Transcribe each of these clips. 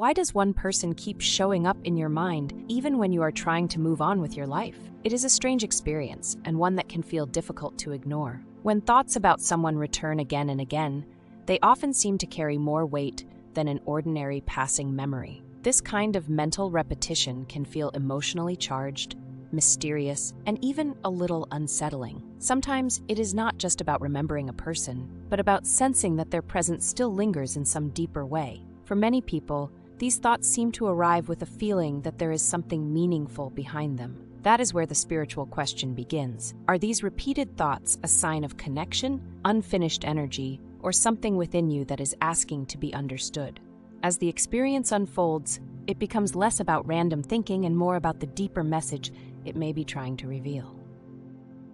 Why does one person keep showing up in your mind even when you are trying to move on with your life? It is a strange experience and one that can feel difficult to ignore. When thoughts about someone return again and again, they often seem to carry more weight than an ordinary passing memory. This kind of mental repetition can feel emotionally charged, mysterious, and even a little unsettling. Sometimes it is not just about remembering a person, but about sensing that their presence still lingers in some deeper way. For many people, these thoughts seem to arrive with a feeling that there is something meaningful behind them. That is where the spiritual question begins. Are these repeated thoughts a sign of connection, unfinished energy, or something within you that is asking to be understood? As the experience unfolds, it becomes less about random thinking and more about the deeper message it may be trying to reveal.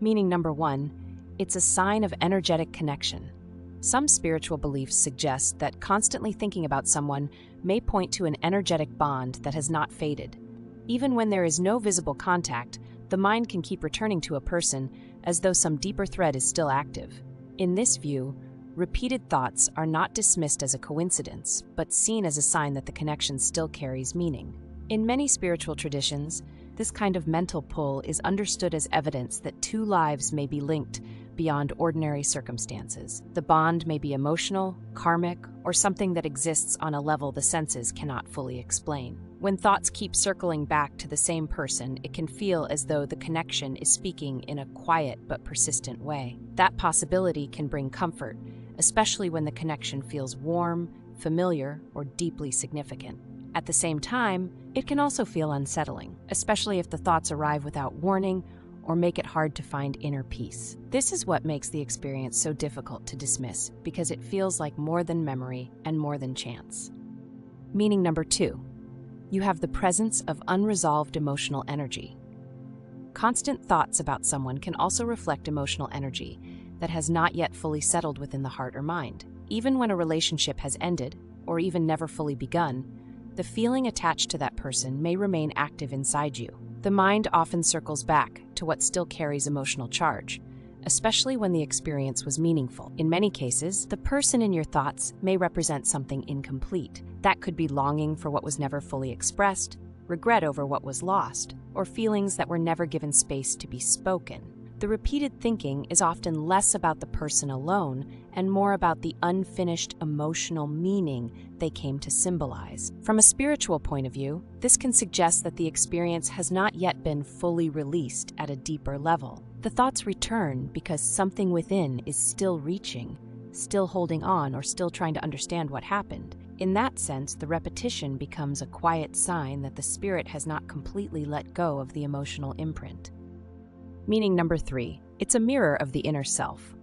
Meaning number 1, it's a sign of energetic connection. Some spiritual beliefs suggest that constantly thinking about someone may point to an energetic bond that has not faded. Even when there is no visible contact, the mind can keep returning to a person as though some deeper thread is still active. In this view, repeated thoughts are not dismissed as a coincidence, but seen as a sign that the connection still carries meaning. In many spiritual traditions, this kind of mental pull is understood as evidence that two lives may be linked beyond ordinary circumstances. The bond may be emotional, karmic, or something that exists on a level the senses cannot fully explain. When thoughts keep circling back to the same person, it can feel as though the connection is speaking in a quiet but persistent way. That possibility can bring comfort, especially when the connection feels warm, familiar, or deeply significant. At the same time, it can also feel unsettling, especially if the thoughts arrive without warning or make it hard to find inner peace. This is what makes the experience so difficult to dismiss, because it feels like more than memory and more than chance. Meaning number 2, you have the presence of unresolved emotional energy. Constant thoughts about someone can also reflect emotional energy that has not yet fully settled within the heart or mind. Even when a relationship has ended, or even never fully begun, the feeling attached to that person may remain active inside you. The mind often circles back to what still carries emotional charge, especially when the experience was meaningful. In many cases, the person in your thoughts may represent something incomplete. That could be longing for what was never fully expressed, regret over what was lost, or feelings that were never given space to be spoken. The repeated thinking is often less about the person alone and more about the unfinished emotional meaning they came to symbolize. From a spiritual point of view, this can suggest that the experience has not yet been fully released at a deeper level. The thoughts return because something within is still reaching, still holding on, or still trying to understand what happened. In that sense, the repetition becomes a quiet sign that the spirit has not completely let go of the emotional imprint. Meaning number 3, it's a mirror of the inner self.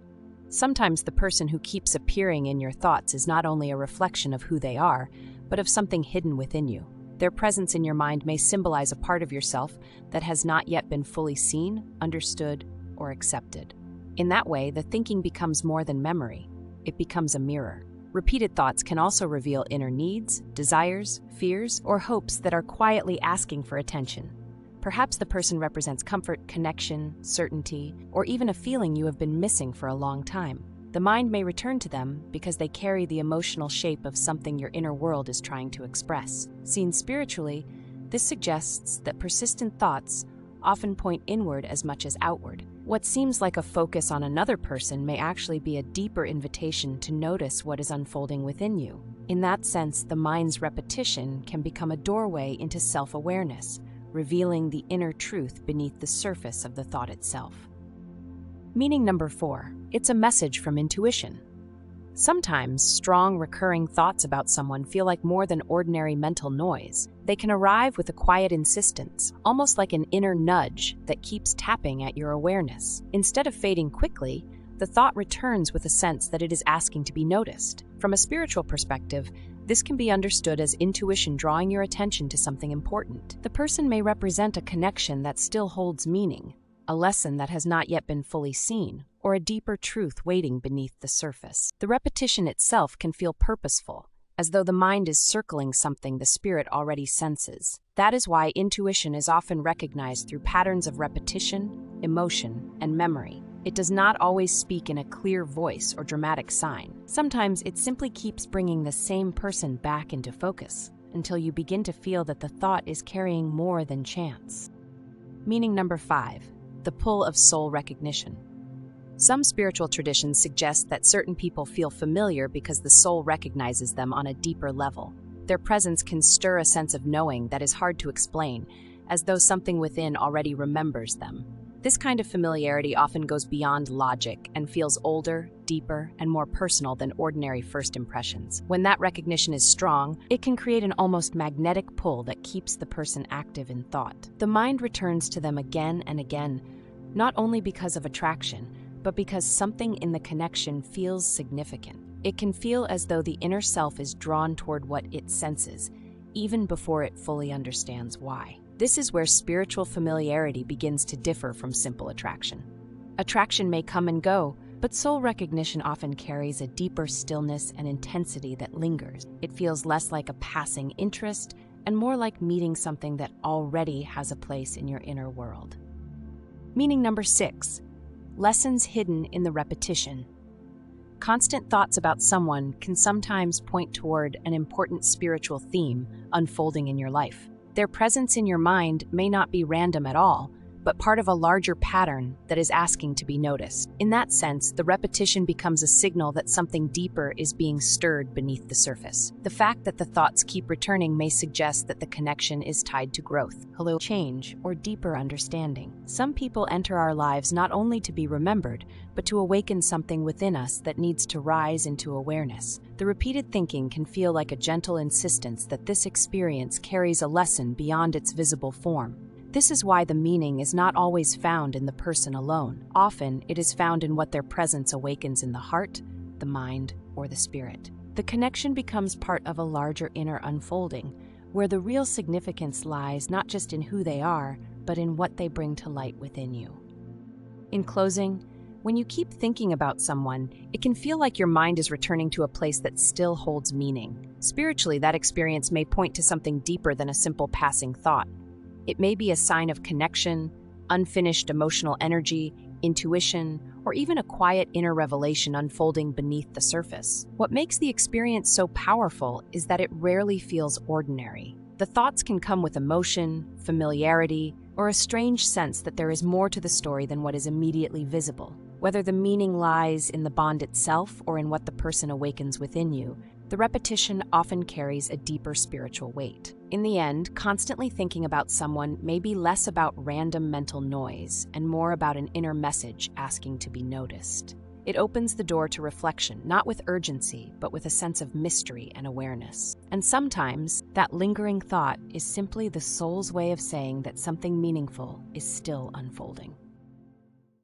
Sometimes the person who keeps appearing in your thoughts is not only a reflection of who they are, but of something hidden within you. Their presence in your mind may symbolize a part of yourself that has not yet been fully seen, understood, or accepted. In that way, the thinking becomes more than memory. It becomes a mirror. Repeated thoughts can also reveal inner needs, desires, fears, or hopes that are quietly asking for attention. Perhaps the person represents comfort, connection, certainty, or even a feeling you have been missing for a long time. The mind may return to them because they carry the emotional shape of something your inner world is trying to express. Seen spiritually, this suggests that persistent thoughts often point inward as much as outward. What seems like a focus on another person may actually be a deeper invitation to notice what is unfolding within you. In that sense, the mind's repetition can become a doorway into self-awareness, revealing the inner truth beneath the surface of the thought itself. Meaning number 4, it's a message from intuition. Sometimes strong, recurring thoughts about someone feel like more than ordinary mental noise. They can arrive with a quiet insistence, almost like an inner nudge that keeps tapping at your awareness. Instead of fading quickly, the thought returns with a sense that it is asking to be noticed. From a spiritual perspective, this can be understood as intuition drawing your attention to something important. The person may represent a connection that still holds meaning, a lesson that has not yet been fully seen, or a deeper truth waiting beneath the surface. The repetition itself can feel purposeful, as though the mind is circling something the spirit already senses. That is why intuition is often recognized through patterns of repetition, emotion, and memory. It does not always speak in a clear voice or dramatic sign. Sometimes it simply keeps bringing the same person back into focus, until you begin to feel that the thought is carrying more than chance. Meaning number 5, the pull of soul recognition. Some spiritual traditions suggest that certain people feel familiar because the soul recognizes them on a deeper level. Their presence can stir a sense of knowing that is hard to explain, as though something within already remembers them. This kind of familiarity often goes beyond logic and feels older, deeper, and more personal than ordinary first impressions. When that recognition is strong, it can create an almost magnetic pull that keeps the person active in thought. The mind returns to them again and again, not only because of attraction, but because something in the connection feels significant. It can feel as though the inner self is drawn toward what it senses, even before it fully understands why. This is where spiritual familiarity begins to differ from simple attraction. Attraction may come and go, but soul recognition often carries a deeper stillness and intensity that lingers. It feels less like a passing interest and more like meeting something that already has a place in your inner world. Meaning number 6, lessons hidden in the repetition. Constant thoughts about someone can sometimes point toward an important spiritual theme unfolding in your life. Their presence in your mind may not be random at all, but part of a larger pattern that is asking to be noticed. In that sense, the repetition becomes a signal that something deeper is being stirred beneath the surface. The fact that the thoughts keep returning may suggest that the connection is tied to growth, change, or deeper understanding. Some people enter our lives not only to be remembered, but to awaken something within us that needs to rise into awareness. The repeated thinking can feel like a gentle insistence that this experience carries a lesson beyond its visible form. This is why the meaning is not always found in the person alone. Often, it is found in what their presence awakens in the heart, the mind, or the spirit. The connection becomes part of a larger inner unfolding, where the real significance lies not just in who they are, but in what they bring to light within you. In closing, when you keep thinking about someone, it can feel like your mind is returning to a place that still holds meaning. Spiritually, that experience may point to something deeper than a simple passing thought. It may be a sign of connection, unfinished emotional energy, intuition, or even a quiet inner revelation unfolding beneath the surface. What makes the experience so powerful is that it rarely feels ordinary. The thoughts can come with emotion, familiarity, or a strange sense that there is more to the story than what is immediately visible. Whether the meaning lies in the bond itself or in what the person awakens within you, the repetition often carries a deeper spiritual weight. In the end, constantly thinking about someone may be less about random mental noise and more about an inner message asking to be noticed. It opens the door to reflection, not with urgency, but with a sense of mystery and awareness. And sometimes, that lingering thought is simply the soul's way of saying that something meaningful is still unfolding.